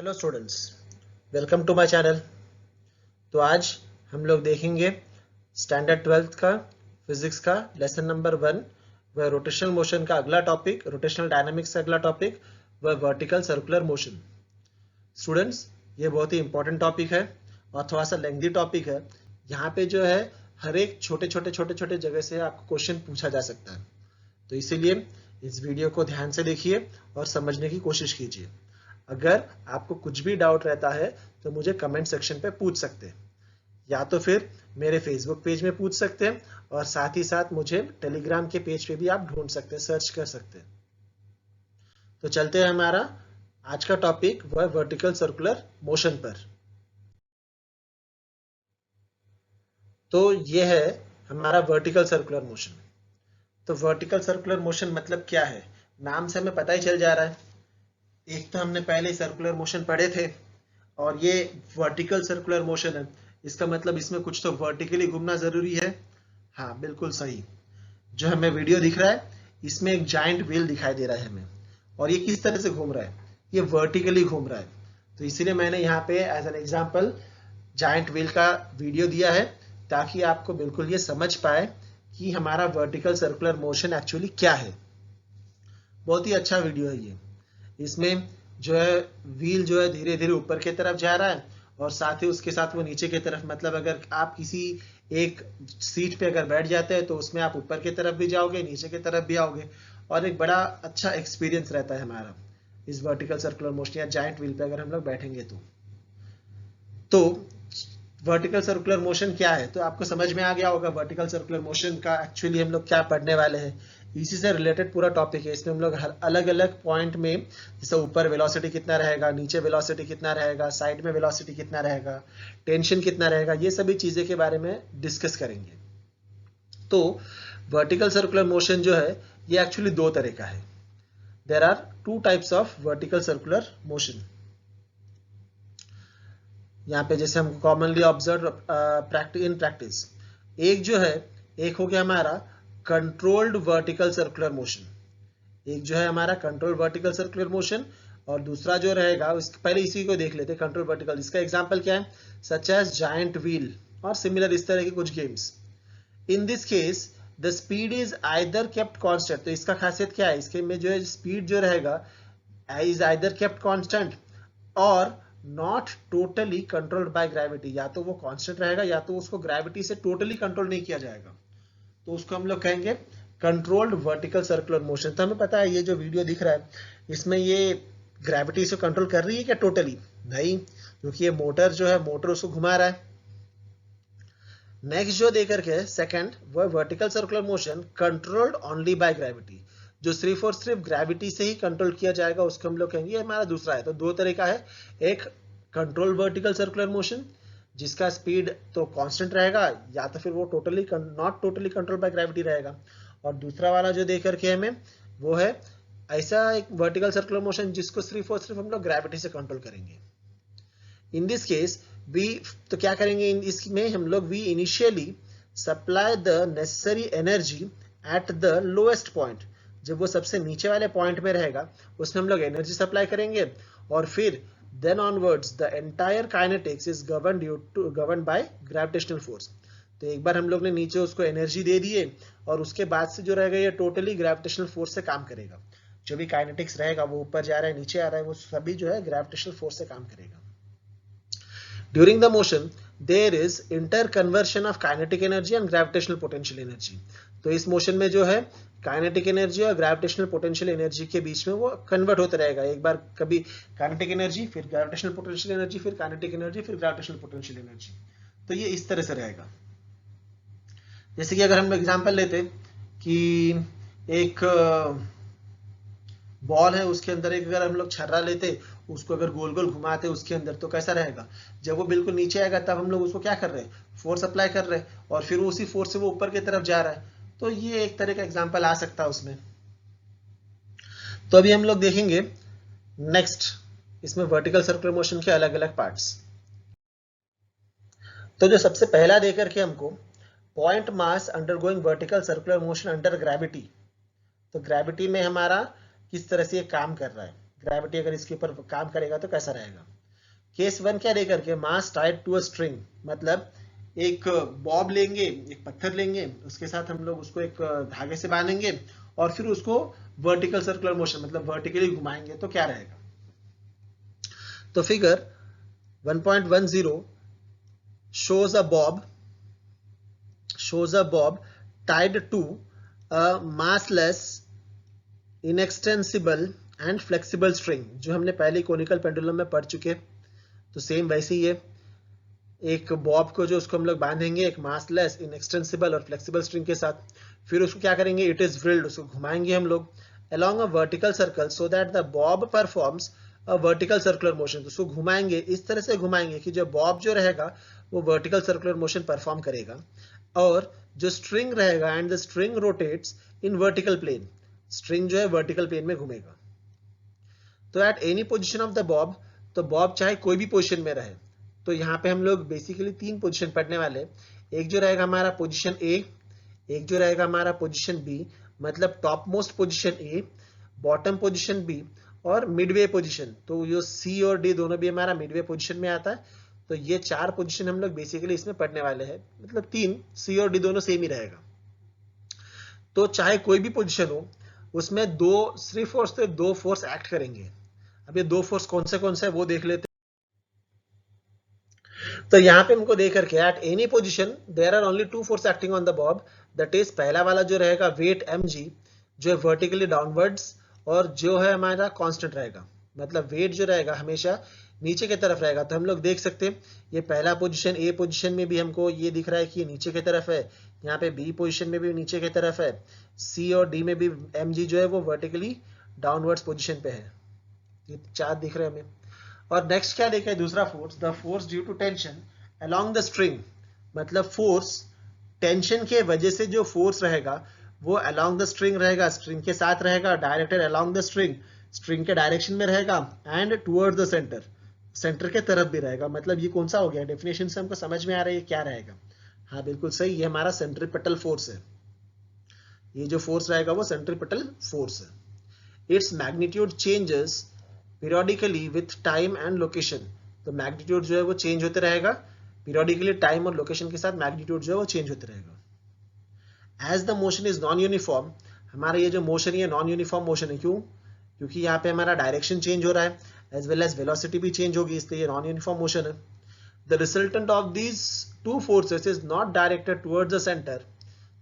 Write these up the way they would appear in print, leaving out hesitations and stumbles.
Hello students, welcome to my channel. तो आज हम लोग देखेंगे स्टैंडर्ड 12th का फिजिक्स का लेसन नंबर 1 वह रोटेशनल मोशन का अगला टॉपिक, रोटेशनल डायनामिक्स का अगला टॉपिक वह वर्टिकल सर्कुलर मोशन। स्टूडेंट्स, ये बहुत ही इंपॉर्टेंट टॉपिक है और थोड़ा सा लेंथी टॉपिक है। यहाँ पे जो है हर एक छोटे छोटे जगह से आपको क्वेश्चन पूछा जा सकता है, तो इसीलिए इस वीडियो को ध्यान से देखिए और समझने की कोशिश कीजिए। अगर आपको कुछ भी डाउट रहता है तो मुझे कमेंट सेक्शन पे पूछ सकते हैं, या तो फिर मेरे फेसबुक पेज में पूछ सकते हैं, और साथ ही साथ मुझे टेलीग्राम के पेज पे भी आप ढूंढ सकते हैं, सर्च कर सकते हैं। तो चलते हैं हमारा आज का टॉपिक वह वर्टिकल सर्कुलर मोशन पर। तो ये है हमारा वर्टिकल सर्कुलर मोशन। तो वर्टिकल सर्कुलर मोशन मतलब क्या है, नाम से हमें पता ही चल जा रहा है। एक तो हमने पहले सर्कुलर मोशन पढ़े थे और ये वर्टिकल सर्कुलर मोशन है, इसका मतलब इसमें कुछ तो वर्टिकली घूमना जरूरी है। हाँ, बिल्कुल सही। जो हमें वीडियो दिख रहा है इसमें एक जाइंट व्हील दिखाई दे रहा है हमें, और ये किस तरह से घूम रहा है, ये वर्टिकली घूम रहा है। तो इसीलिए मैंने यहाँ पे as an example giant wheel का वीडियो दिया है, ताकि आपको बिल्कुल ये समझ पाए कि हमारा वर्टिकल सर्कुलर मोशन एक्चुअली क्या है। बहुत ही अच्छा वीडियो है ये। इसमें जो है व्हील जो है धीरे धीरे ऊपर की तरफ जा रहा है, और साथ ही उसके साथ वो नीचे की तरफ, मतलब अगर आप किसी एक सीट पे अगर बैठ जाते हैं तो उसमें आप ऊपर की तरफ भी जाओगे, नीचे की तरफ भी आओगे, और एक बड़ा अच्छा एक्सपीरियंस रहता है हमारा इस वर्टिकल सर्कुलर मोशन या जाइंट व्हील पे अगर हम लोग बैठेंगे तो वर्टिकल सर्कुलर मोशन क्या है, तो आपको समझ में आ गया होगा वर्टिकल सर्कुलर मोशन का एक्चुअली हम लोग क्या पढ़ने वाले हैं। इसी से रिलेटेड पूरा टॉपिक है। इसमें हम लोग हर अलग अलग पॉइंट में, जैसे ऊपर वेलोसिटी कितना रहेगा, नीचे वेलोसिटी कितना रहेगा, साइड में वेलोसिटी कितना रहेगा, टेंशन कितना रहेगा, ये सभी चीजें के बारे में डिस्कस करेंगे। तो वर्टिकल सर्कुलर मोशन जो है ये एक्चुअली दो तरह का है। There are two types of vertical circular motion. यहाँ पे जैसे हम कॉमनली ऑब्जर्व इन प्रैक्टिस, एक जो है, एक हो गया हमारा कंट्रोल्ड वर्टिकल सर्कुलर मोशन। एक जो है हमारा कंट्रोल वर्टिकल सर्कुलर मोशन, और दूसरा जो रहेगा पहले इसी को देख लेते हैं, कंट्रोल वर्टिकल। इसका एग्जांपल क्या है, सच एज जायंट व्हील और सिमिलर इस तरह के कुछ games. In this case the speed is either kept constant. तो इसका खासियत क्या है, इसके में जो है स्पीड जो रहेगा इज आइदर केप्ट कांस्टेंट और not totally controlled by gravity. या तो वो कांस्टेंट रहेगा या तो उसको ग्रेविटी से टोटली कंट्रोल नहीं किया जाएगा, तो उसको हम लोग कहेंगे कंट्रोल्ड वर्टिकल सर्कुलर मोशन। तो हमें पता है ये जो वीडियो दिख रहा है इसमें ये ग्रेविटी से कंट्रोल कर रही है क्या, टोटली नहीं, क्योंकि ये मोटर जो है, मोटर उसको घुमा रहा है। नेक्स्ट जो देकर के सेकंड, वो vertical circular motion controlled only by gravity, जो सिर्फ और सिर्फ ग्रेविटी से ही कंट्रोल किया जाएगा, उसको हम लोग कहेंगे, ये हमारा दूसरा है। तो दो तरह का है, एक कंट्रोल वर्टिकल सर्कुलर मोशन जिसका स्पीड तो कांस्टेंट रहेगा, या तो फिर वो totally not totally control by gravity रहेगा, और दूसरा वाला जो देकर के हमें वो है ऐसा एक वर्टिकल सर्कुलर मोशन जिसको सिर्फ और सिर्फ हम लोग ग्रेविटी से कंट्रोल करेंगे। इन दिस केस वी, तो क्या करेंगे इसमें हम लोग, we initially supply the necessary energy at the lowest point. जब वो सबसे नीचे वाले पॉइंट में रहेगा उसमें हम लोग एनर्जी सप्लाई करेंगे, और फिर then onwards the entire kinetics is govern by gravitational force. तो एक बार हम लोग ने नीचे उसको एनर्जी दे दिए, और उसके बाद से जो रहेगा ये टोटली ग्रेविटेशनल फोर्स से काम करेगा। जो भी काइनेटिक्स रहेगा, वो ऊपर जा रहा है नीचे आ रहा है, वो सभी जो है ग्रेविटेशनल फोर्स से काम करेगा। During the motion, there is interconversion of kinetic energy and gravitational potential energy. तो इस मोशन में जो है काइनेटिक एनर्जी और ग्रेविटेशनल पोटेंशियल एनर्जी के बीच में वो कन्वर्ट होता रहेगा। एक बार कभी काइनेटिक एनर्जी, फिर ग्रेविटेशनल पोटेंशियल एनर्जी, फिर काइनेटिक एनर्जी, फिर ग्रेविटेशनल पोटेंशियल एनर्जी। तो ये इस तरह से रहेगा। जैसे कि अगर हम एग्जांपल लेते कि एक बॉल है, उसके अंदर एक अगर हम लोग छर्रा लेते, उसको अगर गोल गोल घुमाते उसके अंदर, तो कैसा रहेगा, जब वो बिल्कुल नीचे आएगा तब हम लोग उसको क्या कर रहे हैं, फोर्स अप्लाई कर रहे हैं, और फिर उसी फोर्स से वो ऊपर की तरफ जा रहा है। तो ये एक तरह का एग्जांपल आ सकता है उसमें। तो अभी हम लोग देखेंगे नेक्स्ट, इसमें वर्टिकल सर्कुलर मोशन के अलग अलग पार्ट्स। तो जो सबसे पहला देकर के हमको, point mass undergoing vertical circular motion under gravity. तो ग्रेविटी में हमारा किस तरह से ये काम कर रहा है, ग्रेविटी अगर इसके ऊपर काम करेगा तो कैसा रहेगा। केस 1 क्या लेकर के, मास टाइड टू अ स्ट्रिंग, मतलब एक बॉब लेंगे, एक पत्थर लेंगे, उसके साथ हम लोग उसको एक धागे से बांधेंगे और फिर उसको वर्टिकल सर्कुलर मोशन मतलब वर्टिकली घुमाएंगे तो क्या रहेगा। तो figure 1.10 shows a bob tied to a massless inextensible and flexible string, जो हमने पहले कोनिकल पेंडुलम में पढ़ चुके। तो सेम वैसे ही है, एक बॉब को जो उसको हम लोग बांधेंगे एक मासलेस इनएक्सटेंसिबल और फ्लेक्सिबल स्ट्रिंग के साथ, फिर उसको क्या करेंगे, इट इज ड्रिल्ड, उसको घुमाएंगे हम लोग along a vertical circle so that the bob performs a vertical circular motion। तो उसको घुमाएंगे, इस तरह से घुमाएंगे कि जो बॉब जो रहेगा वो वर्टिकल सर्कुलर मोशन परफॉर्म करेगा और जो स्ट्रिंग रहेगा and the string rotates in vertical plane, string जो है वर्टिकल प्लेन में घूमेगा। तो at any position of the bob, तो बॉब चाहे कोई भी पोजिशन में रहे, तो यहाँ पे हम लोग बेसिकली 3 पोजिशन पढ़ने वाले। एक जो रहेगा हमारा पोजिशन ए, एक जो रहेगा हमारा पोजिशन बी, मतलब top most position A, bottom position B और मिडवे पोजिशन। तो ये सी और डी दोनों भी हमारा मिडवे पोजिशन में आता है। तो ये 4 पोजिशन हम लोग बेसिकली इसमें पढ़ने वाले हैं, मतलब 3, सी और डी दोनों सेम ही रहेगा। तो चाहे कोई भी पोजिशन हो उसमें सिर्फ और सिर्फ 2 फोर्स एक्ट करेंगे। अब ये 2 फोर्स कौन से है वो देख लेते हैं। तो यहाँ पे हमको देख करके at any position there are only 2 force acting on the bob, that is पहला वाला जो रहेगा वेट mg जो है वर्टिकली डाउनवर्ड्स और जो है हमारा कांस्टेंट रहेगा, मतलब वेट जो रहेगा हमेशा नीचे की तरफ रहेगा। तो हम लोग देख सकते हैं ये पहला पोजीशन ए पोजीशन में भी हमको ये दिख रहा है कि ये नीचे की तरफ है, यहाँ पे बी पोजीशन में भी नीचे की तरफ है, सी और डी में भी mg जो है वो वर्टिकली डाउनवर्ड्स पोजीशन पे है। ये 4 दिख रहे हैं हमें। और नेक्स्ट क्या देखा है, दूसरा force, the force due to tension along the string, मतलब फोर्स टेंशन के वजह से जो फोर्स रहेगा वो अलोंग द स्ट्रिंग रहेगा, स्ट्रिंग के साथ रहेगा, directed along the string, string के डायरेक्शन में रहेगा and towards the centre, centre के तरफ भी रहेगा। मतलब ये कौन सा हो गया, डेफिनेशन से हमको समझ में आ रहा है ये क्या रहेगा। हाँ बिल्कुल सही, ये हमारा सेंट्रीपिटल फोर्स है। ये जो फोर्स रहेगा वो सेंट्रीपिटल फोर्स है। Its magnitude changes periodically with time and location, तो मैग्नीट्यूड जो है वो चेंज होते रहेगा पीरियोडिकली, टाइम और लोकेशन के साथ मैग्नीट्यूड जो है वो चेंज होते रहेगा। As the motion is non uniform, हमारा ये जो मोशन है नॉन यूनिफॉर्म मोशन है, क्यों, क्योंकि यहाँ पे हमारा डायरेक्शन चेंज हो रहा है एज वेल एज वेलोसिटी भी चेंज होगी, इसलिए ये नॉन यूनिफॉर्म मोशन है। The resultant of these 2 forces is not directed towards the centre,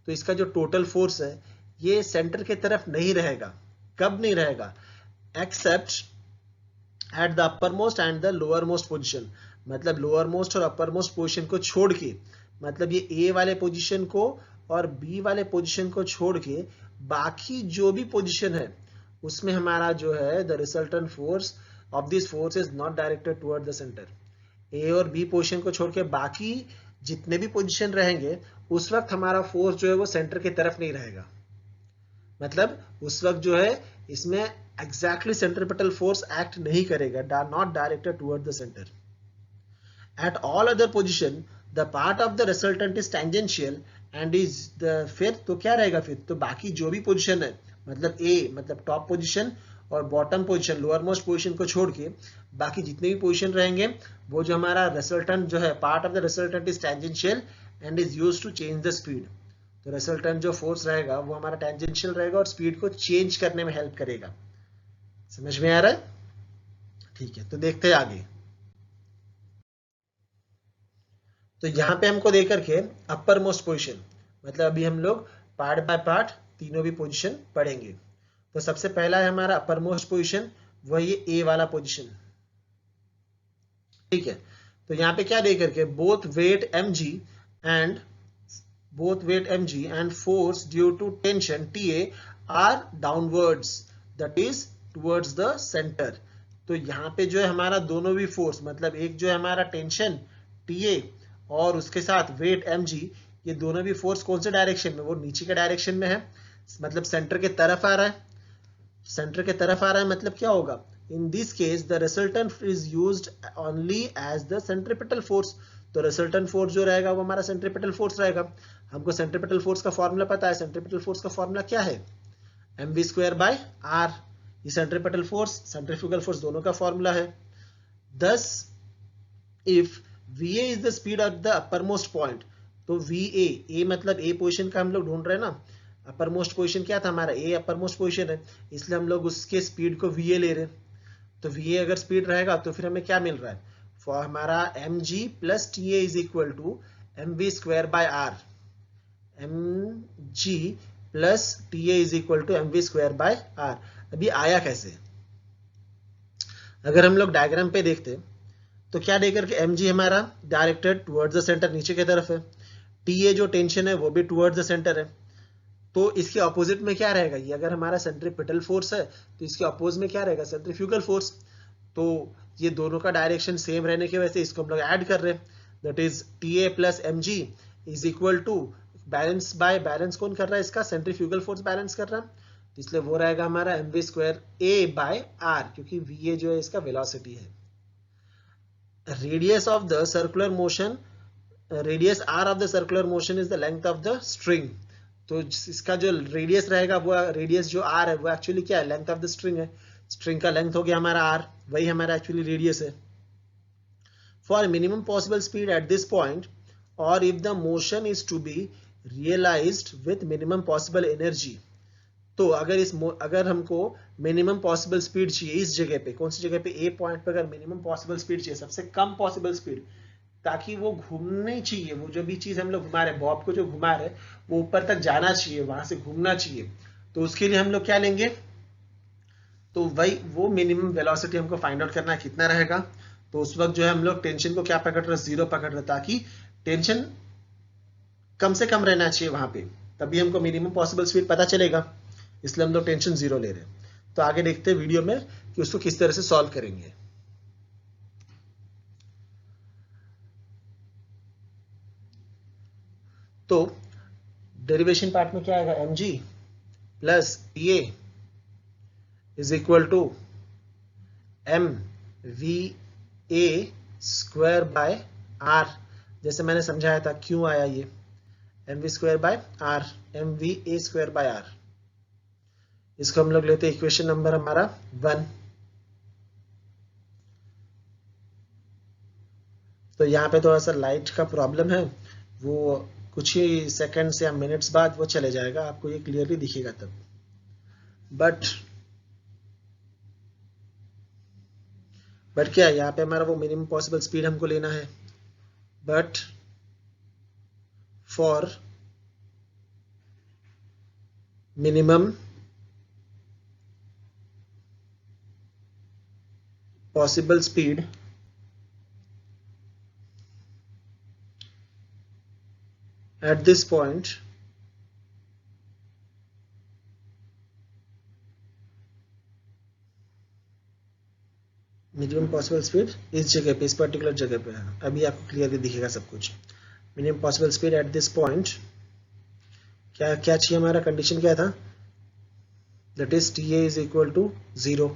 तो इसका जो टोटल फोर्स है ये सेंटर के तरफ नहीं रहेगा। कब नहीं रहेगा, accept at the upper most and the lower most position, मतलब लोअर मोस्ट और अपर मोस्ट पोजिशन को छोड़ के, मतलब ये ए वाले पोजिशन को और बी वाले पोजिशन को छोड़ के बाकी जो भी पोजिशन है उसमें हमारा जो है the resultant force of this force is not directed toward the centre. A और बी पोजिशन को छोड़ के बाकी जितने भी पोजिशन रहेंगे उस वक्त हमारा फोर्स जो है वो सेंटर की तरफ नहीं रहेगा, मतलब उस वक्त जो है इसमें exactly centripetal force act नहीं करेगा, not directed toward the center. At all other position, the part of the resultant is tangential and is the, फिर तो क्या रहेगा, फिर तो बाकी जो भी पोजीशन है, मतलब A मतलब टॉप पोजीशन और bottom position lower most position को छोड़ के बाकी जितने भी पोजीशन रहेंगे वो जो हमारा रिजल्टेंट जो है part of the resultant is tangential and is used to change the speed. तो रिजल्टेंट जो फोर्स रहेगा वो हमारा टेंजेंशियल रहेगा और स्पीड को चेंज करने में हेल्प करेगा। समझ में आ रहा है, ठीक है। तो देखते हैं आगे। तो यहां पे हमको देख करके अपर मोस्ट पोजीशन, मतलब अभी हम लोग पार्ट बाय पार्ट तीनों भी पोजीशन पढ़ेंगे। तो सबसे पहला है हमारा अपर मोस्ट पोजीशन, वही ए वाला पोजीशन, ठीक है। तो यहाँ पे क्या देख करके both weight mg and force due to tension Ta are downwards, that is towards the center। तो यहाँ पे जो है हमारा दोनों भी फोर्स, मतलब एक जो है हमारा टेंशन Ta और उसके साथ वेट mg, ये दोनों भी फोर्स कौन से डायरेक्शन में, वो नीचे के डायरेक्शन में है, मतलब सेंटर के तरफ आ रहा है। सेंटर के तरफ आ रहा है मतलब क्या होगा, in this case the resultant is used only as the centripetal force. तो रिजल्टेंट फोर्स जो रहेगा वो हमारा सेंट्रीपिटल फोर्स रहेगा। हमको सेंट्रीपिटल फोर्स का फॉर्मूला पता है, सेंट्रीपिटल फोर्स का फॉर्मूला क्या है, mv² by r, ये सेंट्रीपिटल फोर्स सेंट्रीफ्यूगल फोर्स दोनों का फॉर्मूला है। Thus, if VA is the speed at the uppermost point, तो VA, A मतलब A पोजीशन का हम लोग ढूंढ रहे हैं ना, अपर मोस्ट पोजीशन क्या था हमारा, A अपर मोस्ट पोजीशन है, इसलिए हम लोग उसके स्पीड को VA ले रहे हैं। तो VA अगर स्पीड रहेगा तो फिर हमें क्या मिल रहा है, फॉर हमारा mg plus TA is equal to mv square by r, mg plus TA is equal to mv square by r। अभी आया कैसे, अगर हम लोग डायग्राम पे देखते तो क्या देकर के mg हमारा डायरेक्टेड टुवर्ड्स द सेंटर, नीचे की तरफ है, TA जो टेंशन है वो भी टुवर्ड्स द सेंटर है, तो इसके ऑपोजिट में क्या रहेगा, ये अगर हमारा सेंट्रीपिटल फोर्स है तो इसके अपोज में क्या रहेगा, सेंट्रीफ्यूगल फोर्स। तो ये दोनों का डायरेक्शन सेम रहने की वजह से इसको हम लोग ऐड कर रहे हैं, that is TA plus mg is equal to balance by balance कौन कर रहा है, इसका सेंट्रीफ्यूगल फोर्स बैलेंस कर रहा है, तो इसलिए वो रहेगा हमारा mv square a by r, क्योंकि va जो है इसका वेलोसिटी है। Radius of the circular motion, radius r of the circular motion is the length of the string, तो इसका जो रेडियस रहेगा वो रेडियस जो r है वो एक्चुअली क्या है, लेंथ ऑफ द स्ट्रिंग है, स्ट्रिंग का लेंथ हो गया हमारा r, वही हमारा एक्चुअली रेडियस है। For minimum possible speed at this point और if the motion is to be realised with minimum possible energy, तो अगर हमको मिनिमम पॉसिबल स्पीड चाहिए इस जगह पे, कौन सी जगह पे, ए पॉइंट पे अगर मिनिमम पॉसिबल स्पीड चाहिए, सबसे कम पॉसिबल स्पीड, ताकि वो घूमनी चाहिए, वो जो भी चीज हम लोग घुमा रहे हैं, बॉब को जो घुमा रहे हैं वो ऊपर तक जाना चाहिए, वहां से घूमना चाहिए, तो उसके लिए हम लोग क्या लेंगे, तो वही वो मिनिमम वेलोसिटी हमको फाइंड आउट करना है कितना रहेगा। तो उस वक्त जो है हम लोग टेंशन को क्या पकड़ रहे हैं, जीरो पकड़ रहे, ताकि टेंशन कम से कम रहना चाहिए वहां पे, तभी हमको मिनिमम पॉसिबल स्पीड पता चलेगा, इसलिए हम लोग टेंशन जीरो ले रहे हैं। तो आगे देखते हैं वीडियो में कि उसको किस तरह से सॉल्व करेंगे। तो डेरिवेशन पार्ट में क्या आएगा, mg plus TA is equal to mva square by r, जैसे मैंने समझाया था क्यों आया ये mv square by r, mva square by r, इसको हम लोग लेते हैं इक्वेशन नंबर हमारा 1। तो यहाँ पे थोड़ा सा लाइट का प्रॉब्लम है, वो कुछ ही सेकंड्स या मिनट्स बाद वो चले जाएगा, आपको ये क्लियरली दिखेगा तब। बट क्या यहाँ पे हमारा वो मिनिमम पॉसिबल स्पीड हमको लेना है, but for minimum possible speed at this point minimum possible speed इस जगह पे, इस पर्टिकुलर जगह पे है, अभी आपको क्लियरली दिखेगा सब कुछ। Minimum possible speed at this point क्या क्या चाहिए, हमारा कंडीशन क्या था, that is TA is equal to 0।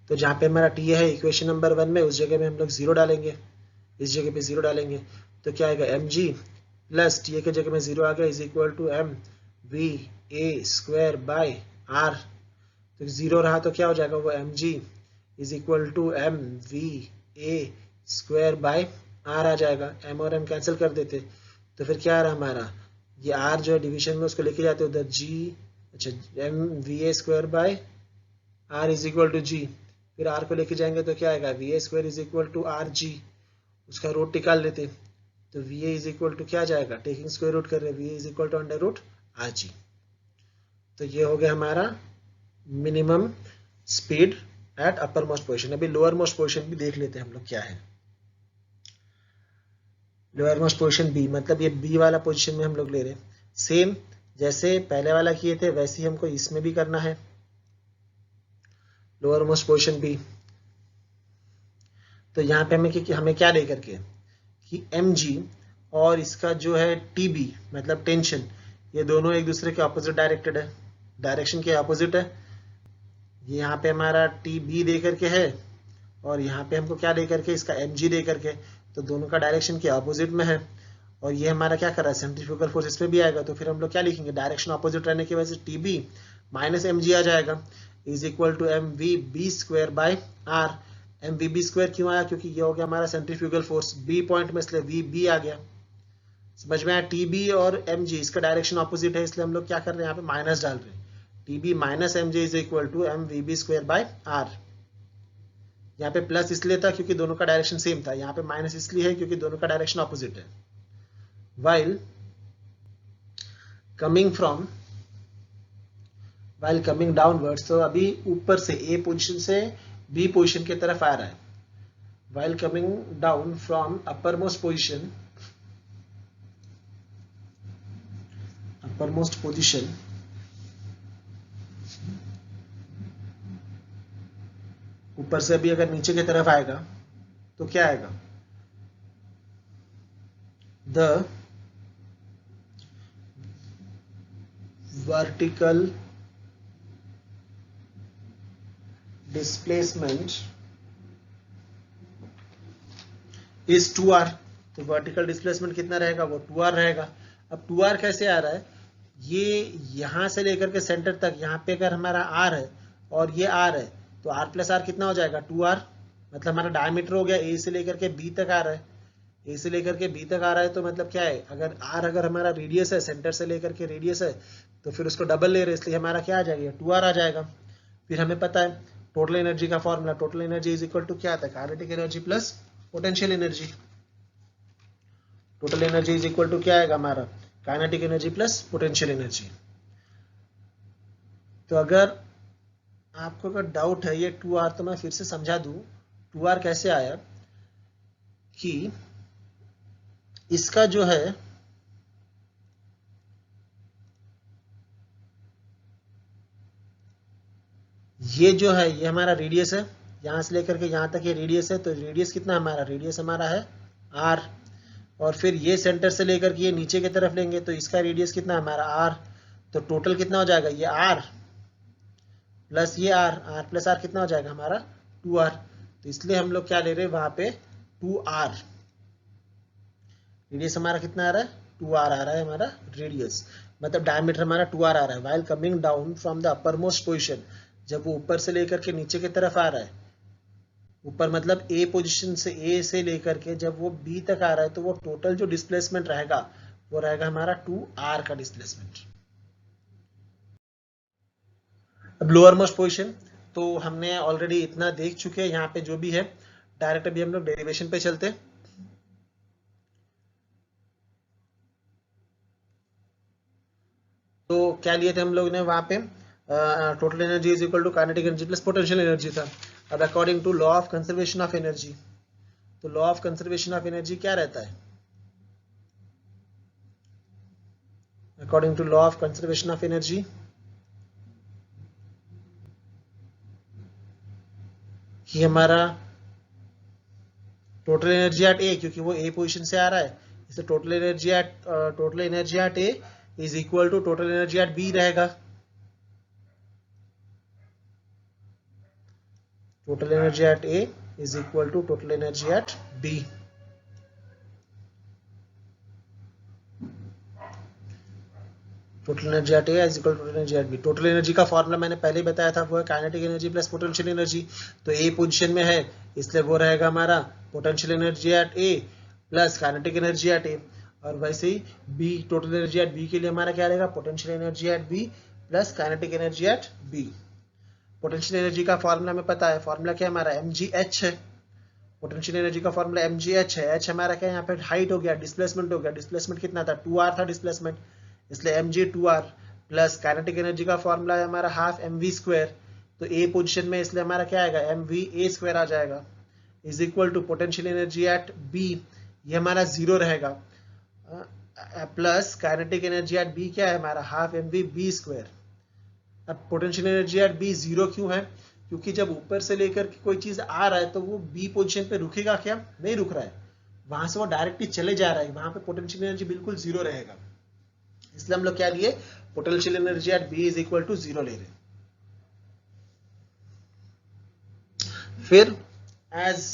तो जहाँ पे हमारा TA है इक्वेशन नंबर 1 में, उस जगह में हम लोग 0 डालेंगे, इस जगह पे 0 डालेंगे, तो क्या आएगा, mg प्लस TA के जगह में 0 आ गया is equal to mva square by r, तो 0 रहा तो क्या हो जाएगा, वो mg is equal to mva square by r आ जाएगा, m और m कैंसिल कर देते, तो फिर क्या आ रहा हमारा, ये r जो है डिवीजन में उसको लेके जाते उधर g, अच्छा mva square by r is equal to g, फिर r को लेके जाएंगे तो क्या आएगा, va square is equal to rg, उसका रूट निकाल लेते, तो va इज इक्वल टू क्या जाएगा, टेकिंग स्क्वायर रूट कर रहे हैं, va is equal to under root rg। तो ये हो गया हमारा minimum speed at upper most position. अभी लोअर मोस्ट पोजिशन भी देख लेते हैं हम लोग क्या है। लोअर मोस्ट पोजिशन बी, मतलब ये बी वाला पोजिशन में हम लोग ले रहे हैं, सेम जैसे पहले वाला किए थे वैसे ही हमको इसमें भी करना है, लोअर मोस्ट पोजिशन बी। तो यहाँ पे हमें क्या दे करके कि mg और इसका जो है TB मतलब टेंशन, ये दोनों एक दूसरे के ऑपोजिट डायरेक्टेड है, डायरेक्शन के ऑपोजिट है। ये यहाँ पे हमारा TB दे करके है और यहाँ पे हमको क्या दे करके, इसका mg दे करके, तो दोनों का डायरेक्शन के ऑपोजिट में है। और ये हमारा क्या कर रहा है, सेंट्रीफ्यूगल फोर्स इसमें भी आएगा, तो फिर हम लोग क्या लिखेंगे, डायरेक्शन ऑपोजिट रहने की वजह से TB माइनस mg आ जाएगा, is equal to M we B square by R. M we B square क्यों आया? क्योंकि ये हो गया हमारा सेंट्रीफ्यूगल फोर्स बी पॉइंट में, इसलिए वी बी आ गया। समझ में आया? टी बी और एम जी इसका डायरेक्शन ऑपोजिट है, इसलिए हम लोग क्या कर रहे हैं, यहाँ पे माइनस डाल रहे हैं। T B minus M G is equal to M we B square by R. यहाँ पे प्लस इसलिए था क्योंकि दोनों का डायरेक्शन सेम था, यहाँ पे माइनस इसलिए है क्योंकि दोनों का डायरेक्शन ऑपोजिट है। while coming downwards, तो अभी ऊपर से ए पोजीशन से बी पोजीशन की तरफ आ रहा है। while coming down from uppermost position ऊपर से अभी अगर नीचे की तरफ आएगा तो क्या आएगा? The vertical displacement is 2r। तो वर्टिकल डिस्प्लेसमेंट कितना रहेगा? वो 2r रहेगा। अब 2r कैसे आ रहा है? ये यहां से लेकर के सेंटर तक, यहाँ पे अगर हमारा r है और ये r है तो r प्लस r कितना हो जाएगा? 2r। मतलब हमारा डायमीटर हो गया a से लेकर के b तक आ रहा है, a से लेकर के b तक आ रहा है, तो मतलब क्या है, अगर r अगर हमारा रेडियस है, सेंटर से लेकर के रेडियस है, तो फिर उसको डबल ले रहे हैं, इसलिए हमारा क्या आ जाएगा? 2r आ जाएगा। फिर हमें पता है टोटल एनर्जी का formula, total energy is equal to क्या आता है? Kinetic energy plus potential energy. Total energy is equal to क्या आएगा हमारा? Kinetic energy plus potential energy. तो अगर आपको अगर डाउट है ये 2r, तो मैं फिर से समझा दूं 2r कैसे आया। कि इसका जो है ये जो है, ये हमारा रेडियस है, यहां से लेकर के यहां तक ये रेडियस है, तो रेडियस कितना हमारा? रेडियस हमारा है r। और फिर ये सेंटर से लेकर के ये नीचे की तरफ लेंगे तो इसका रेडियस कितना हमारा? r। तो टोटल कितना हो जाएगा? ये r प्लस ये r प्लस r कितना हो जाएगा हमारा? 2r। तो इसलिए हम लोग क्या ले रहे हैं वहां पे? 2r। रेडियस हमारा कितना आ रहा है? 2r आ रहा है हमारा रेडियस, मतलब डायमीटर हमारा 2r आ रहा है। While coming down from the upper most position, जब वो ऊपर से लेकर के नीचे की तरफ आ रहा है, ऊपर मतलब ए पोजीशन से, ए से लेकर के जब वो बी तक आ रहा है, तो वो टोटल जो डिस्प्लेसमेंट रहेगा वो रहेगा हमारा 2r का डिस्प्लेसमेंट। अब लोअर मोस्ट पोजीशन तो हमने ऑलरेडी इतना देख चुके हैं, यहाँ पे जो भी है डायरेक्ट अभी हम लोग डेरिवेशन पे चलते हैं। तो क्या लिए थे हम लोग ने वहां पे? Total energy is equal to kinetic energy plus potential energy था। अब according to law of conservation of energy, तो law of conservation of energy क्या रहता है? According to law of conservation of energy, कि हमारा टोटल एनर्जी एट ए, क्योंकि वो ए पोजीशन से आ रहा है, इससे total energy at A is equal to total energy at B रहेगा। Total energy at A is equal to total energy at B. Total energy at A is equal to total energy at B. Total energy का formula मैंने पहले ही बताया था, वो है kinetic energy plus potential energy. तो ए पोजीशन में है इसलिए वो रहेगा हमारा potential energy at A plus kinetic energy at A. और वैसे ही B, total energy at B के लिए हमारा क्या रहेगा? Potential energy at B plus kinetic energy at B. Potential energy का फॉर्मूला हमें पता है, फॉर्मूला क्या हमारा? mgh है। पोटेंशियल एनर्जी का फॉर्मूला mgh है। h हमारा क्या है? यहाँ पे हाइट हो गया, डिस्प्लेसमेंट हो गया। डिस्प्लेसमेंट कितना था? 2r था डिस्प्लेसमेंट, इसलिए mg 2r plus kinetic energy का फॉर्मूला है हमारा हाफ mv स्क्वायर। तो ए पोजीशन में इसलिए हमारा क्या आएगा? mv a स्क्वायर आ जाएगा, is equal to potential energy at B, ये हमारा 0 रहेगा, plus kinetic energy at B क्या है हमारा? Half mv b square. अब पोटेंशियल एनर्जी एट बी 0 क्यों है? क्योंकि जब ऊपर से लेकर के कोई चीज आ रहा है तो वो बी पोजीशन पे रुकेगा क्या? नहीं रुक रहा है, वहां से वो डायरेक्टली चले जा रहा है, वहां पे पोटेंशियल एनर्जी बिल्कुल 0 रहेगा। इसलिए हम लोग क्या लिए? Potential energy at B is equal to 0 ले रहे। फिर as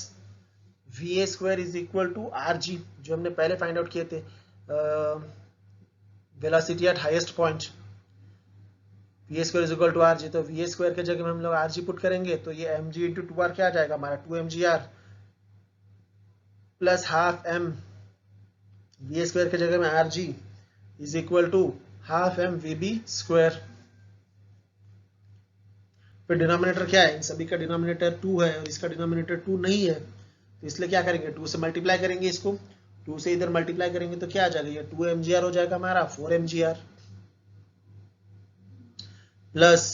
V A square is equal to R G, जो हमने पहले फाइंड आउट किए थे, velocity at highest point. V square is equal to R G, तो वी स्क्वायर के जगह में हम लोग आर जी पुट करेंगे तो ये M G into two R क्या आ जाएगा हमारा 2 mgr plus half M V square के जगह में R G is equal to half M we B square. फिर डिनोमिनेटर क्या है, इन सभी का डिनोमिनेटर 2 है और इसका डिनोमिनेटर 2 नहीं है, तो इसलिए क्या करेंगे 2 से मल्टीप्लाई करेंगे, इसको 2 से इधर मल्टीप्लाई करेंगे तो क्या आ जाएगा, ये 2 mgr हो जाएगा हमारा 4 mgr प्लस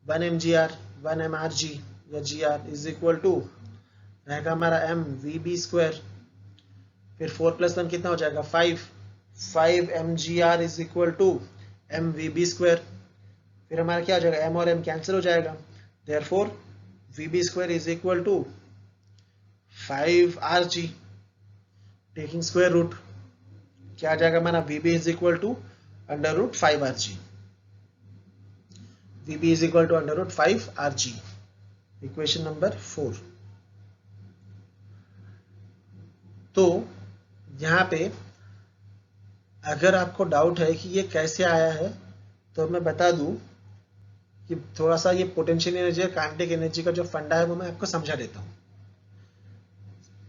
1 mgr 1 mrg या gr इज इक्वल टू रहेगा हमारा m vb स्क्वायर, फिर 4 प्लस 1 कितना हो जाएगा 5 mgr is equal to m vb square, फिर हमारा क्या हो जाएगा m और m कैंसिल हो जाएगा, therefore vb square is equal to 5rg taking square root, क्या आ जाएगा हमारा vb is equal to under root 5rg, vb is equal to under root 5rg, equation number 4। तो यहाँ पे अगर आपको डाउट है कि ये कैसे आया है तो मैं बता दूं कि थोड़ा सा ये पोटेंशियल एनर्जी और काइनेटिक एनर्जी का जो फंडा है वो मैं आपको समझा देता हूँ।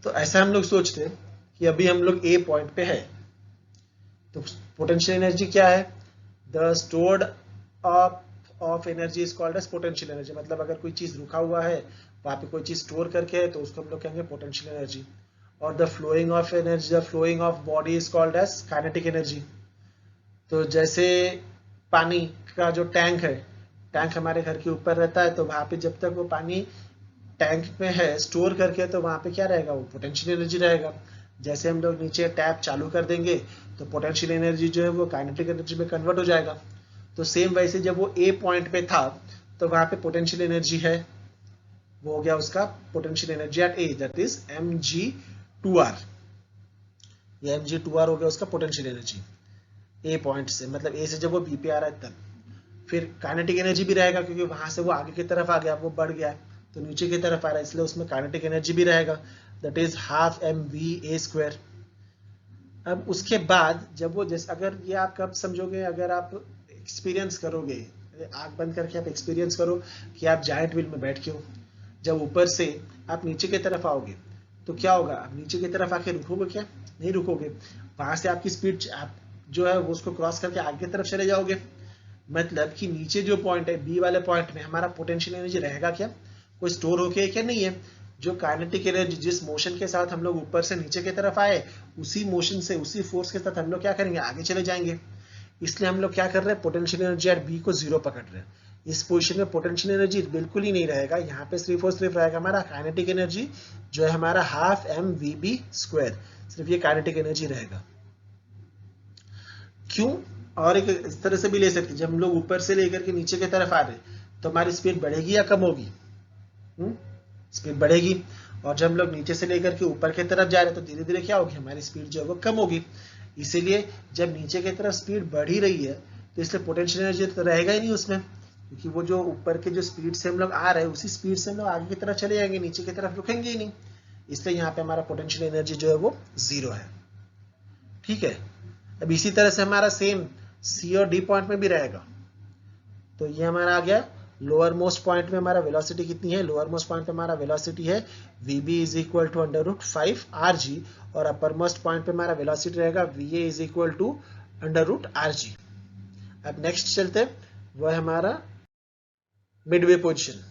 तो ऐसा हम लोग सोचते हैं कि अभी हम लोग ए पॉइंट पे है, तो पोटेंशियल एनर्जी क्या है, the stored of energy is called as potential energy, मतलब अगर कोई चीज रुका हुआ है वहां पे कोई चीज स्टोर करके है तो उसको हम लोग कहेंगे पोटेंशियल एनर्जी। और the flowing of energy, the flowing of body is called as kinetic energy. तो जैसे पानी का जो टैंक है, टैंक हमारे घर के ऊपर रहता है, तो वहां पे जब तक वो पानी टैंक में है स्टोर करके तो वहां पे क्या रहेगा, वो पोटेंशियल एनर्जी रहेगा। जैसे हम लोग नीचे टैप चालू कर देंगे तो पोटेंशियल एनर्जी जो है वो काइनेटिक एनर्जी में कन्वर्ट हो जाएगा। तो सेम वैसे जब वो ए पॉइंट पे था तो वहां पे पोटेंशियल एनर्जी है, वो हो गया उसका potential energy at A, that is mg2r, ये mg2r हो गया उसका पोटेंशियल एनर्जी ए पॉइंट से, मतलब ए से जब वो बी पे आ रहा है तब। फिर काइनेटिक एनर्जी भी रहेगा क्योंकि वहां से वो आगे की तरफ आ गया, वो बढ़ गया तो नीचे की तरफ आ रहा है, इसलिए उसमें काइनेटिक एनर्जी भी रहेगा, that is half M V A square. अब उसके बाद जब वो जैसे, अगर ये आप कब समझोगे, अगर आप एक्सपीरियंस करोगे, आंख बंद करके आप एक्सपीरियंस करो कि आप जायंट व्हील में बैठ के हो, जब ऊपर से आप नीचे की तरफ आओगे तो क्या होगा, आप नीचे की तरफ आके रुकोगे क्या, नहीं रुकोगे, वहां से आपकी स्पीड आप जो है वो उसको क्रॉस करके आगे की तरफ चले जाओगे। मतलब कि नीचे जो पॉइंट है बी वाले पॉइंट में हमारा पोटेंशियल एनर्जी रहेगा क्या, कोई स्टोर होके क्या नहीं है, जो काइनेटिक एनर्जी जिस मोशन के साथ हम लोग ऊपर से नीचे की तरफ आए उसी मोशन से उसी फोर्स के साथ हम लोग क्या करेंगे, आगे चले जाएंगे। इसलिए हम लोग क्या कर रहे हैं, पोटेंशियल एनर्जी एट बी को 0 पकड़ रहे हैं। इस पोजीशन में पोटेंशियल एनर्जी बिल्कुल ही नहीं रहेगा, यहाँ पे सिर्फ और सिर्फ रहेगा हमारा काइनेटिक एनर्जी जो है हमारा half M we B square, सिर्फ ये काइनेटिक एनर्जी रहेगा। क्यों, और एक इस तरह से भी ले सकते, जब हम लोग ऊपर से लेकर के नीचे की तरफ आ रहे तो हमारी स्पीड बढ़ेगी या कम होगी, स्पीड बढ़ेगी। और जब हम लोग नीचे से लेकर के ऊपर की तरफ जा रहे हैं तो धीरे धीरे क्या होगी, हमारी स्पीड जो है वो कम होगी। इसीलिए जब नीचे की तरफ स्पीड बढ़ ही रही है तो इसलिए पोटेंशियल एनर्जी तो रहेगा ही नहीं उसमें, क्योंकि वो जो ऊपर के जो स्पीड से हम लोग आ रहे हैं उसी स्पीड से हम लोग आगे की तरफ चले जाएंगे, नीचे की तरफ रुकेंगे ही नहीं। इसलिए यहाँ पे हमारा पोटेंशियल एनर्जी जो है वो 0 है। ठीक है, अब इसी तरह से हमारा सेम सी और डी पॉइंट में भी रहेगा। तो ये हमारा आ गया लोअर मोस्ट पॉइंट में हमारा वेलोसिटी कितनी है, लोअर मोस्ट पॉइंट पे हमारा वेलोसिटी है vb is equal to under root 5rg, और अपर मोस्ट पॉइंट पे हमारा वेलोसिटी रहेगा va is equal to under root rg। अब नेक्स्ट चलते, वह हमारा midway position,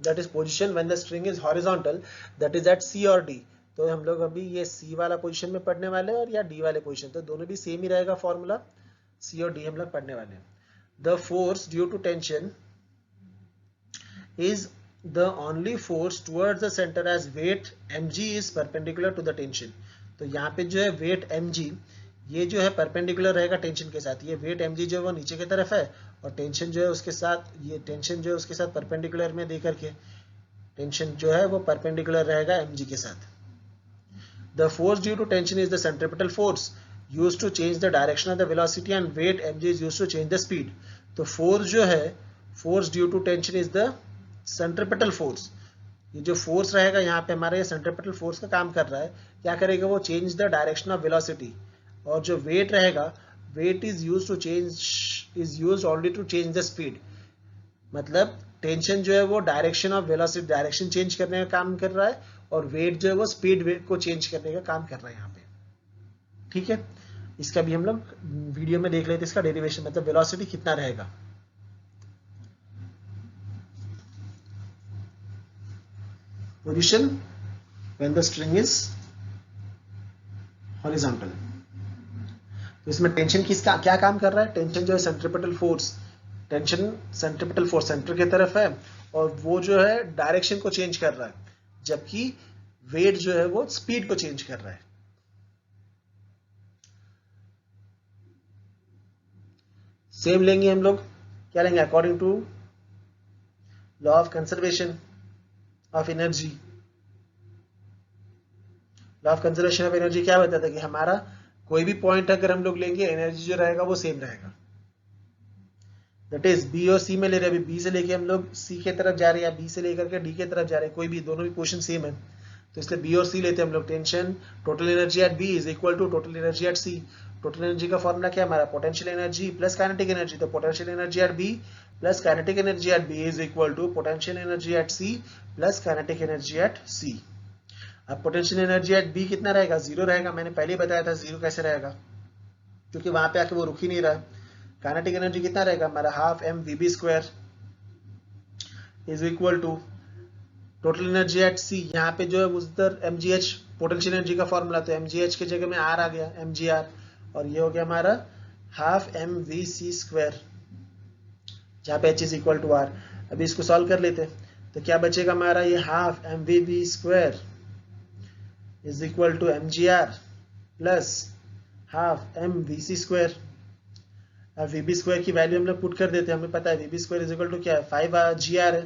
that is position when the string is horizontal, that is at c और d। तो हम लोग अभी ये c वाला पोजिशन में पढ़ने वाले हैं और या d वाले पोजिशन, तो दोनों भी सेम ही रहेगा फॉर्मूला, c और d हम लोग पढ़ने वाले हैं। The force due to tension is the only force towards the center as weight mg is perpendicular to the tension। तो यहाँ पे जो है weight mg ये जो है परपेंडिकुलर रहेगा टेंशन के साथ, ये weight mg जो है वो नीचे की तरफ है और टेंशन जो है उसके साथ, ये टेंशन जो है उसके साथ परपेंडिकुलर में दे करके टेंशन जो है वो परपेंडिकुलर रहेगा mg के साथ। The force due to tension is the centripetal force used to change the direction of the velocity and weight mg is used to change the speed। तो फोर्स जो है, force due to tension is the centripetal force, ये जो force रहेगा यहाँ पे हमारा ये सेंट्रिपेटल फोर्स का काम कर रहा है, क्या करेगा वो change the direction of velocity. और जो वेट रहेगा, weight is used only to change the speed. मतलब टेंशन जो है वो direction of velocity, direction change करने का काम कर रहा है, और वेट जो है वो स्पीड को चेंज करने का काम कर रहा है यहाँ पे। ठीक है, इसका भी हम लोग वीडियो में देख लेते हैं, इसका डेरिवेशन, मतलब वेलोसिटी कितना रहेगा। Position when the string is horizontal. तो इसमें टेंशन किसका क्या काम कर रहा है? टेंशन जो है centripetal force, tension centripetal force centre की तरफ है, और वो जो है डायरेक्शन को चेंज कर रहा है, जबकि वेट जो है वो स्पीड को चेंज कर रहा है। सेम लेंगे हम लोग, क्या लेंगे? According to law of conservation of energy. Law of conservation of energy क्या बताता है कि हमारा कोई भी पॉइंट अगर हम लोग लेंगे, एनर्जी जो रहेगा वो सेम रहेगा। दैट इज बी और सी में ले रहे हैं, अभी बी से लेके हम लोग सी की तरफ जा रहे हैं, या बी से लेकर के डी की तरफ जा रहे हैं, कोई भी, दोनों भी पोजीशन सेम है, तो इसलिए बी और सी लेते हैं हम लोग। Tension total energy at B is equal to total energy at C. Total energy का फॉर्मूला क्या है हमारा? Potential energy plus kinetic energy. तो potential energy at B plus kinetic energy at B is equal to potential energy at C plus kinetic energy at C. अब potential energy at B कितना रहेगा? 0 रहेगा। मैंने पहले ही बताया था 0 कैसे रहेगा, क्योंकि वहां पे आके वो रुक ही नहीं रहा। काइनेटिक एनर्जी कितना रहेगा हमारा? Half M we B square is equal to total energy at C. यहाँ पे जो है उधर m g h potential energy का फॉर्मूला, तो एम जी एच की जगह में आर आ गया, एम जी आर, और ये हो गया हमारा half M we C square, जहाँ पे H is equal to R. अभी इसको सॉल्व कर लेते हैं, तो क्या बचेगा हमारा? ये half M we B square is equal to M ji R plus half M we C square. अब वी बी स्क्वायर की वैल्यू हम लोग पुट कर देते हैं, हमें पता है V B square is equal to क्या है? 5 जी आर है,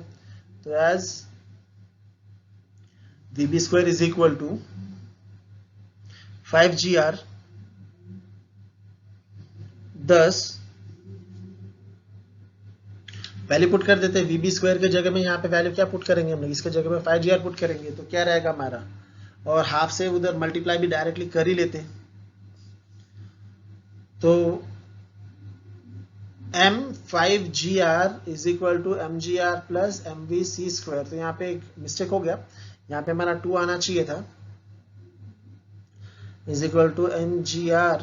तो as V B square is equal to 5 G R, 10 value put कर देते हैं। वी बी स्क्वायर के जगह में यहाँ पे वैल्यू क्या पुट करेंगे हम लोग? इसके जगह में 5 जी आर पुट करेंगे, तो क्या रहेगा हमारा? और हाफ से उधर मल्टीप्लाई भी डायरेक्टली कर ही लेते हैं, तो M 5 G are is equal to M ji R plus M we C square. तो यहाँ पे एक मिस्टेक हो गया, यहाँ पे हमारा 2 आना चाहिए था, is equal to M ji R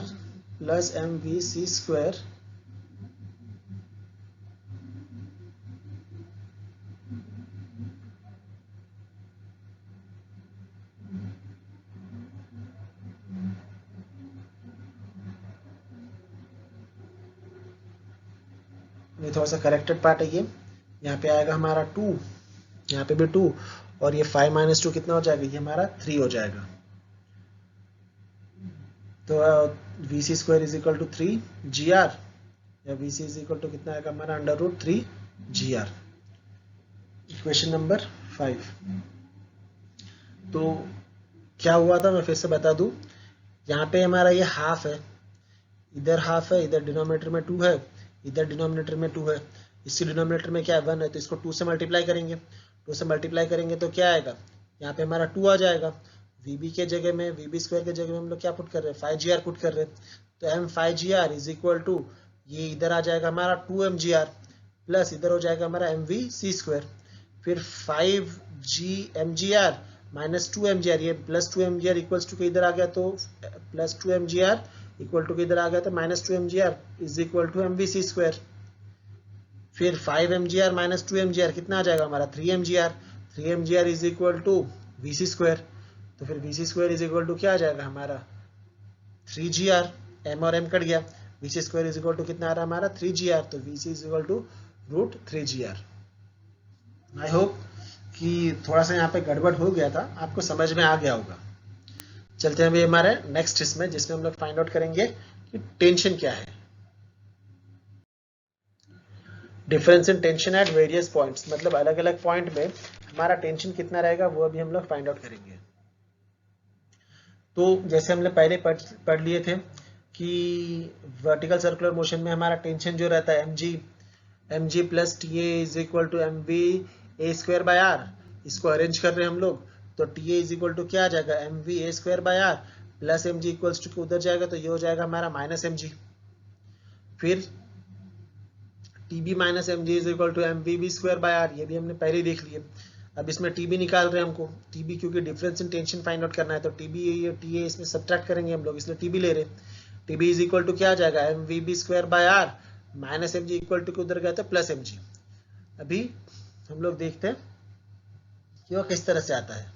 plus M we C square ये थोड़ा सा करेक्टेड पार्ट है ये। यहाँ पे आएगा हमारा 2, यहाँ पे भी 2, और ये 5 माइनस 2 कितना हो जाएगा? ये हमारा 3 हो जाएगा। तो we C square is equal to 3 ji r, या v C is equal to कितना आएगा हमारा? अंडर रूट 3 जी आर। Equation number 5। तो क्या हुआ था मैं फिर से बता दूं, यहाँ पे हमारा ये हाफ है, इधर हाफ है, इधर डिनोमिनेटर में 2 है, इधर डिनोमिनेटर में 2 है, इसी डिनोमिनेटर में क्या है? 1 है, तो इसको 2 से मल्टीप्लाई करेंगे। 2 से मल्टीप्लाई करेंगे तो क्या आएगा? यहाँ पे हमारा 2 आ जाएगा। वीबी के जगह में, वीबी स्क्वायर के जगह में हम लोग क्या पुट कर रहे हैं? 5 जी आर पुट कर रहे हैं, तो M 5 G are is equal to, ये इधर आ जाएगा हमारा 2 एम जी आर प्लस इधर हो जाएगा हमारा एम वी सी स्क्वायर, फिर 5 जी एम जी आर माइनस 2 एम जी आर, ये plus 2 m ji r equals to इधर आ गया, तो plus 2 m ji r equal to इधर आ गया, तो minus 2 m ji are is equal to M we C square. फिर 5 एम जी आर माइनस 2 एम जी आर कितना आ जाएगा हमारा? 3 m ji r. 3 m ji are is equal to V C square, तो फिर V C square is equal to क्या आ जाएगा हमारा? 3 जी आर, एम और एम कट गया, V C square is equal to कितना आ रहा है हमारा? 3 जी आर, तो we C is equal to root 3 ji R. I hope कि थोड़ा सा यहाँ पे गड़बड़ हो गया था, आपको समझ में आ गया होगा। चलते हैं अभी हमारे नेक्स्ट इसमें, जिसमें हम लोग फाइंड आउट करेंगे कि टेंशन क्या है। Difference in tension at various points, मतलब अलग अलग पॉइंट में हमारा टेंशन कितना रहेगा वो अभी हम लोग फाइंड आउट करेंगे। तो जैसे हमने पहले पढ़ लिए थे कि वर्टिकल सर्कुलर मोशन में हमारा टेंशन जो रहता है M G plus T A is equal to M V A square by R. इसको अरेंज कर रहे हैं हम लोग, तो T A is equal to क्या आ जाएगा? M V A square by R plus M G equals to उधर जाएगा, तो ये हो जाएगा हमारा माइनस एम जी। फिर TB minus mg is equal to mvb square by r, ये भी हमने पहले देख लिया। अब इसमें TB निकाल रहे हैं हमको, TB क्योंकि difference in tension find out करना है, तो TB और TA इसमें सब्ट्रैक्ट करेंगे हम लोग, इसलिए TB ले रहे हैं। TB इज इक्वल टू क्या आ जाएगा, mvb square by r minus mg equal to उधर गया था प्लस mg। अभी हम लोग देखते हैं कि वो किस तरह से आता है।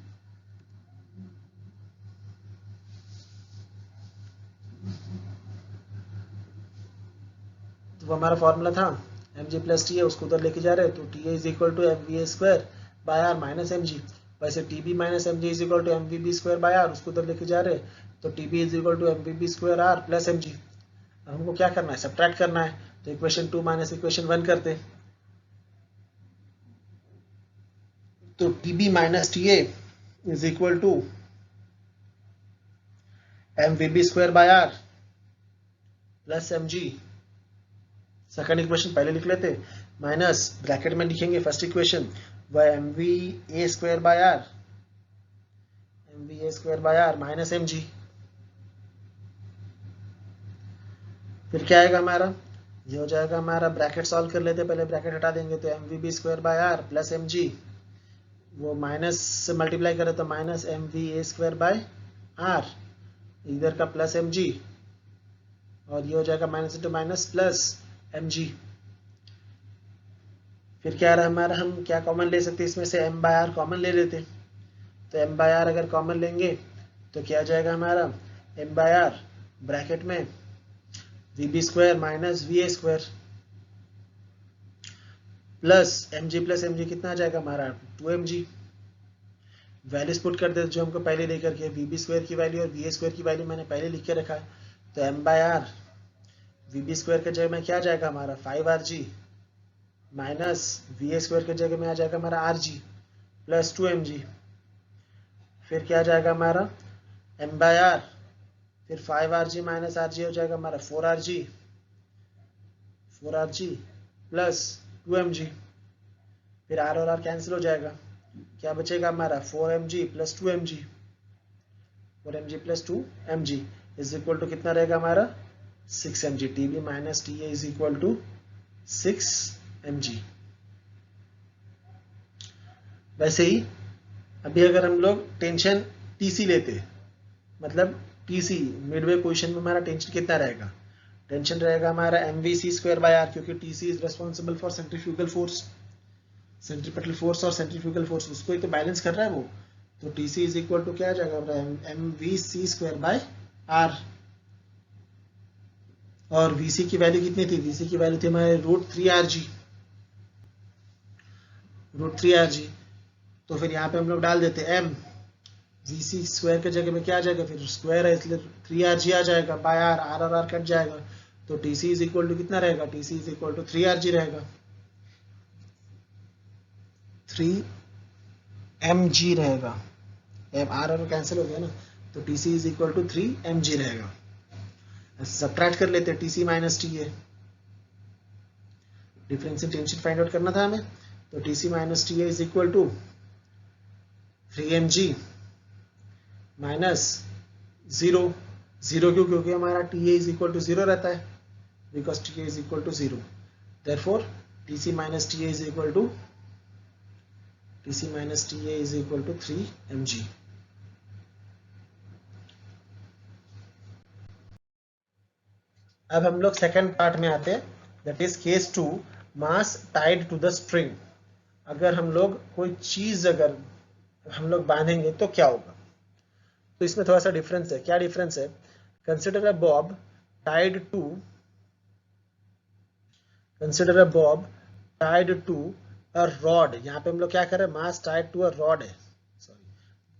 तो वो हमारा फॉर्मूला था mg प्लस TA, उसको उधर लेके जा रहे हैं, तो TA is equal to mva square by r minus mg। वैसे TB minus mg is equal to mvb square by r, उसको उधर लेके जा रहे हैं, तो TB is equal to mvb square r plus mg। अब हमको क्या करना है, सब्ट्रैक्ट करना है, तो इक्वेशन 2 माइनस इक्वेशन 1 करते। तो TB minus TA is equal to mvb square by r plus mg। Second equation पहले लिख लेते, माइनस ब्रैकेट में लिखेंगे फर्स्ट इक्वेशन, वह mva square by r minus mg। फिर क्या आएगा हमारा, ये हो जाएगा हमारा, ब्रैकेट सॉल्व कर लेते, पहले ब्रैकेट हटा देंगे, तो mvb square by r plus mg, वो माइनस से मल्टीप्लाई करें तो minus mva square by r, इधर का प्लस mg, और ये हो जाएगा minus into minus plus mg। फिर क्या रहा हमारा, हम क्या कॉमन ले सकते हैं इसमें से, m बाय r कॉमन ले लेते, तो m बाय r अगर कॉमन लेंगे तो क्या जाएगा हमारा, m बाय r ब्रैकेट में vb square minus va square plus mg कितना आ जाएगा हमारा 2mg। वैल्यूज पुट कर दे जो हमको पहले लेकर के, vb स्क्वायर की वैल्यू और va स्क्वायर की वैल्यू मैंने पहले लिख के रखा है, तो m by r vb square के जगह में क्या जाएगा हमारा 5rg माइनस va स्क्वायर के जगह में आ जाएगा हमारा rg प्लस 2mg। फिर क्या जाएगा हमारा m बाय r, फिर 5rg माइनस rg हो जाएगा हमारा 4rg प्लस 2mg। फिर r और r कैंसिल हो जाएगा, क्या बचेगा हमारा 4mg plus 2mg, 4mg plus 2mg is equal to कितना रहेगा हमारा 6mg। TB minus TA is equal to 6mg। वैसे ही अभी अगर हम लोग टेंशन TC लेते, मतलब TC मिडवे पोजीशन में हमारा टेंशन कितना रहेगा, टेंशन रहेगा हमारा mvc स्क्वायर बाय r, क्योंकि TC is responsible for centrifugal force, centripetal force और सेंट्रीफ्यूगल फोर्स उसको ही तो बैलेंस कर रहा है वो, तो TC इज इक्वल टू क्या आ जाएगा mvc स्क्वायर बाय r। और VC की वैल्यू कितनी थी, VC की वैल्यू थी हमारे √3rg। तो फिर यहाँ पे हम लोग डाल देते m, VC स्क्वायर के जगह में क्या आ जाएगा, फिर स्क्वायर है इसलिए 3rg आ जाएगा बाय r, r और r कट जाएगा, तो TC इज इक्वल टू कितना रहेगा, TC is equal to 3rg रहेगा, 3mg रहेगा, r और कैंसिल हो गया ना, तो TC is equal to 3mg रहेगा। सब्ट्रैक्ट कर लेते हैं TC minus TA, difference in tension find out करना था हमें, तो TC minus TA is equal to 3mg minus 0 क्यों, क्योंकि हमारा TA इज इक्वल टू 0 रहता है, because TA is equal to 0, therefore TC minus TA is equal to 3mg। अब हम लोग सेकंड पार्ट में आते हैं, that is case 2, mass tied to the string. अगर हम लोग कोई चीज अगर हम लोग बांधेंगे तो क्या होगा, तो इसमें थोड़ा सा डिफरेंस है। क्या डिफरेंस है, consider a bob tied to a rod, यहाँ पे हम लोग क्या कर रहे हैं, mass tied to a rod है,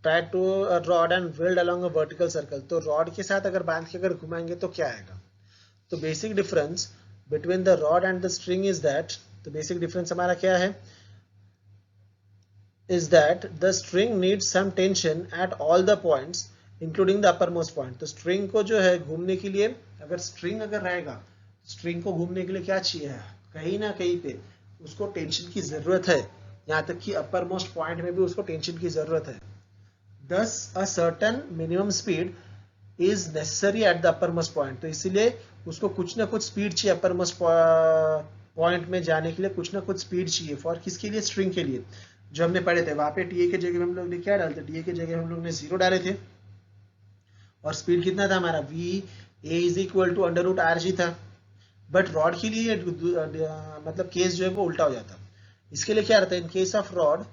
tied to a rod and whirled along a vertical circle. तो रॉड के साथ अगर बांध के अगर घुमाएंगे तो क्या आएगा, तो basic difference between the rod and the string is that, तो बेसिक डिफरेंस हमारा क्या है, is that the string needs some tension at all the points including the uppermost point। तो string को जो है घूमने के लिए, अगर string अगर रहेगा, string को घूमने के लिए क्या चाहिए, कहीं ना कहीं पे उसको टेंशन की जरूरत है, यहाँ तक कि अपर मोस्ट पॉइंट में भी उसको टेंशन की जरूरत है। Thus a certain minimum speed is necessary at the uppermost point, तो इसीलिए उसको कुछ ना कुछ स्पीड चाहिए अपर मोस्ट पॉइंट में जाने के लिए, कुछ ना कुछ स्पीड चाहिए। फॉर किसके लिए? स्ट्रिंग के लिए। जो हमने पढ़े थे वहां पे टीए के जगह हम लोग ने क्या डालते, टीए के जगह हम लोग ने 0 डाले थे और स्पीड कितना था हमारा, v A is equal to under root r g था। बट रॉड के लिए मतलब केस जो है वो उल्टा हो जाता। इसके लिए क्या रहता है, in case of rod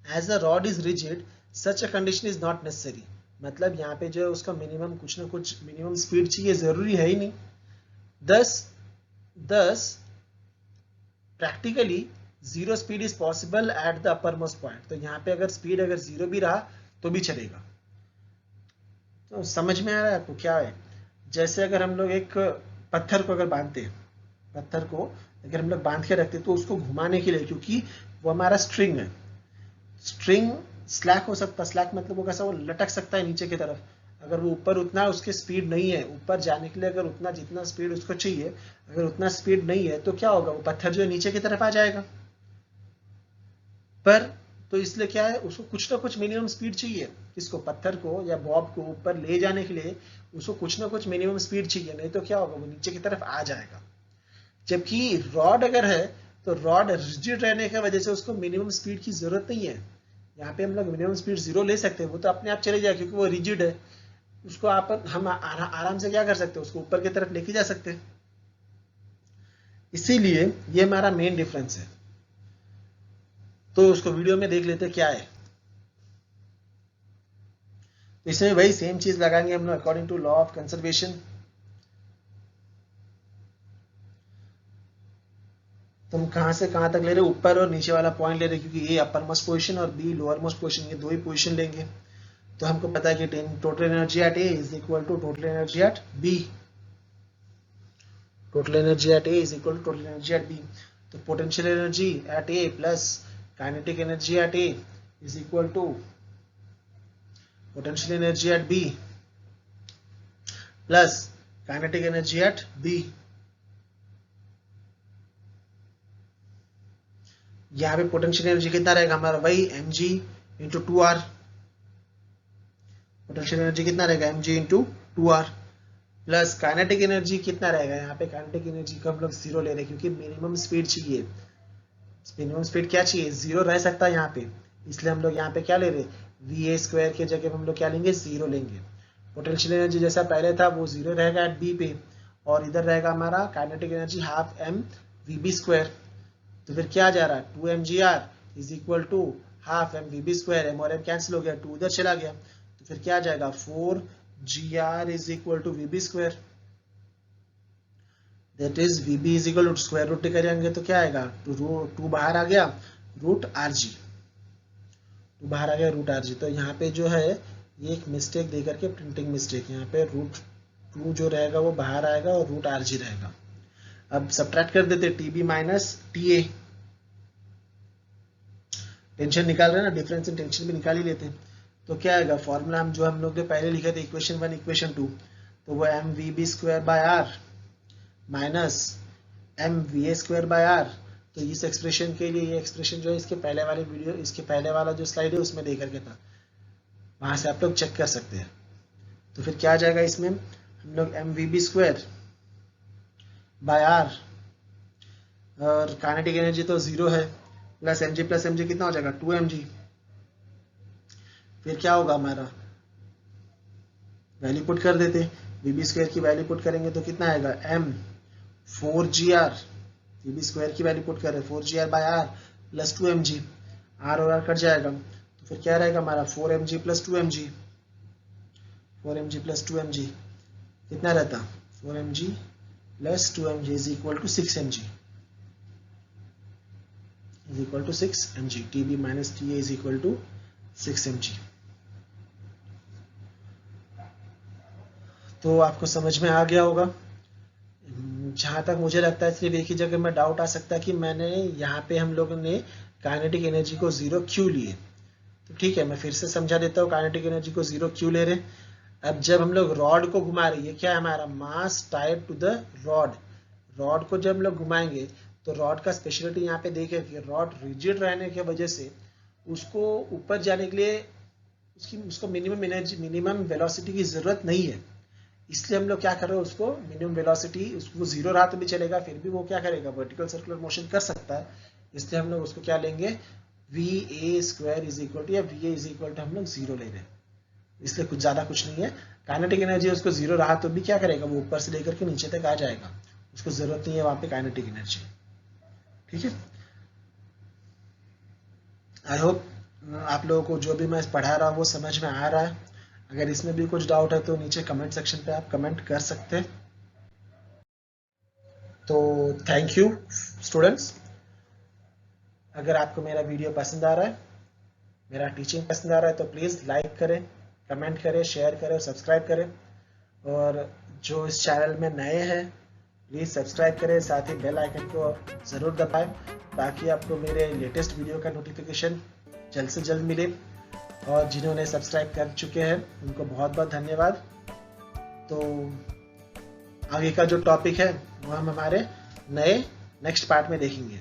as the rod is rigid such a condition is not necessary. मतलब यहाँ पे जो है उसका मिनिमम कुछ ना कुछ मिनिमम स्पीड चाहिए, जरूरी है ही नहीं। दस practically zero speed is possible at the upper most point. तो यहाँ पे अगर स्पीड अगर जीरो भी रहा तो भी चलेगा। तो समझ में आ रहा है आपको क्या है? जैसे अगर हम लोग एक पत्थर को अगर बांधते हैं, पत्थर को अगर हम लोग बांध के रखते तो उसको घुमाने के लिए, क्योंकि वो हमारा स्ट्रिंग है, स्ट्रिंग स्लैक हो सकता, स्लैक मतलब वो कैसा, वो लटक सकता है नीचे की तरफ। अगर वो ऊपर उतना उसके स्पीड नहीं है, ऊपर जाने के लिए अगर उतना जितना स्पीड उसको चाहिए अगर उतना स्पीड नहीं है तो क्या होगा, वो पत्थर जो है नीचे की तरफ आ जाएगा। पर तो इसलिए क्या है, उसको कुछ ना कुछ मिनिमम स्पीड चाहिए। किसको? पत्थर को या बॉब को ऊपर ले जाने के लिए उसको कुछ ना कुछ मिनिमम स्पीड चाहिए, नहीं तो क्या होगा, वो नीचे की तरफ आ जाएगा। जबकि रॉड अगर है तो रॉड रिजिड रहने की वजह से उसको मिनिमम स्पीड की जरूरत नहीं है। यहाँ पे हम लोग मिनिमम स्पीड 0 ले सकते हैं, वो तो अपने आप चले जाए क्योंकि वो रिजिड है। उसको हम आराम से क्या कर सकते हैं, उसको ऊपर की तरफ लेके जा सकते हैं। इसीलिए ये हमारा मेन डिफरेंस है। तो उसको वीडियो में देख लेते क्या है। तो इसमें वही सेम चीज लगाएंगे हम लोग according to law of conservation. तो हम कहां से कहां तक ले रहे हैं, ऊपर और नीचे वाला पॉइंट ले रहे हैं, क्योंकि ए अपर मोस्ट पोजीशन और बी लोअर मोस्ट पोजीशन, ये दो ही पोजीशन लेंगे। तो हमको पता है कि total energy at A is equal to total energy at B. Total energy at A is equal to total energy at B. तो potential energy at A plus kinetic energy at A is equal to potential energy at B plus kinetic energy at B. यहाँ पे potential energy कितना रहेगा हमारा, वही mg into 2r। Potential energy कितना रहेगा, mg into 2r plus kinetic energy कितना रहेगा, यहाँ पे काइनेटिक एनर्जी को हम लोग 0 ले रहे हैं क्योंकि मिनिमम स्पीड चाहिए। मिनिमम स्पीड क्या चाहिए, 0 रह सकता है यहाँ पे, इसलिए हम लोग यहाँ पे क्या ले रहे हैं, va स्क्वायर के जगह हम लोग क्या लेंगे, 0 लेंगे। पोटेंशियल एनर्जी जैसा पहले था वो 0 रहेगा एट बी पे, और इधर रहेगा हमारा kinetic energy half m vb square. तो फिर क्या जा रहा है, 2mgr is equal to half M V B square, M और एम कैंसिल हो गया, 2 उधर चला गया, तो फिर क्या जाएगा, 4gr is equal to V B square. That is V B is equal to square root करेंगे तो क्या आएगा, 2 बाहर आ गया, रूट आर जी, 2 बाहर आ गया रूट आर जी। तो यहाँ पे जो है ये एक मिस्टेक दे करके, प्रिंटिंग मिस्टेक, यहाँ पे रूट 2 जो रहेगा वो बाहर आएगा और रूट आर जी रहेगा। अब सब्ट्रैक्ट कर देते टीबी माइनस टीए, टेंशन निकाल रहे हैं ना, डिफरेंस इन टेंशन भी निकाल ही लेते हैं। तो क्या आएगा, फॉर्मूला हम जो हम लोग ने पहले लिखे थे इक्वेशन 1 इक्वेशन 2, तो वो M we B square by R minus M V A square by R. तो इस एक्सप्रेशन के लिए, ये एक्सप्रेशन जो है इसके पहले वाले वीडियो, इसके पहले वाला जो स्लाइड है उसमें दे करके था, वहां से आप लोग चेक कर सकते हैं। तो फिर क्या आ जाएगा इसमें, हम लोग M we B square by R और काइनेटिक एनर्जी तो 0 है, प्लस mg कितना हो जाएगा, 2mg। फिर क्या होगा हमारा, वैल्यू पुट कर देते, वीबी स्क्वायर की वैल्यू पुट करेंगे तो कितना आएगा, m 4gr, वीबी स्क्वायर की वैल्यू पुट कर रहे 4gr by r plus 2mg, r और r कट जाएगा, तो फिर क्या रहेगा हमारा 4mg plus 2mg, 4mg plus 2mg कितना रहता, 4mg plus 2mg is equal to 6mg, is equal to 6 mg, TB minus TA is equal to 6 mg। तो आपको समझ में आ गया होगा। जहां तक मुझे लगता है सिर्फ एक ही जगह में डाउट आ सकता है कि मैंने यहाँ पे हम लोगों ने काइनेटिक एनर्जी को 0 क्यों लिए। तो ठीक है, मैं फिर से समझा देता हूँ काइनेटिक एनर्जी को 0 क्यों ले रहे। अब जब हम लोग रॉड को घुमा रहे, ये क्या है हमारा, mass tied to the rod. Rod को जब हम लोग घुमाएंगे तो रॉड का स्पेशलिटी यहाँ पे देखिए कि रॉड रिजिड रहने की वजह से उसको ऊपर जाने के लिए उसको मिनिमम एनर्जी, मिनिमम वेलोसिटी की जरूरत नहीं है। इसलिए हम लोग क्या कर रहे हैं, उसको मिनिमम वेलोसिटी उसको 0 रहा तो भी चलेगा, फिर भी वो क्या करेगा, वर्टिकल सर्कुलर मोशन कर सकता है। इसलिए हम लोग उसको क्या लेंगे, VA square is equal to, या VA इज इक्वल टू हम लोग 0 ले रहे हैं, इसलिए कुछ ज्यादा कुछ नहीं है। काइनेटिक एनर्जी उसको 0 रहा तो भी क्या करेगा, वो ऊपर से लेकर के नीचे तक आ जाएगा, उसको जरूरत नहीं है वहां पे काइनेटिक एनर्जी। ठीक है, आई होप आप लोगों को जो भी मैं पढ़ा रहा हूँ वो समझ में आ रहा है। अगर इसमें भी कुछ डाउट है तो नीचे कमेंट सेक्शन पे आप कमेंट कर सकते हैं। तो थैंक यू स्टूडेंट्स। अगर आपको मेरा वीडियो पसंद आ रहा है, मेरा टीचिंग पसंद आ रहा है, तो प्लीज़ लाइक करें, कमेंट करें, शेयर करें और सब्सक्राइब करें। और जो इस चैनल में नए हैं प्लीज़ सब्सक्राइब करें, साथ ही बेल आइकन को ज़रूर दबाएं ताकि आपको मेरे लेटेस्ट वीडियो का नोटिफिकेशन जल्द से जल्द मिले। और जिन्होंने सब्सक्राइब कर चुके हैं उनको बहुत बहुत धन्यवाद। तो आगे का जो टॉपिक है वो हम हमारे नए नेक्स्ट पार्ट में देखेंगे।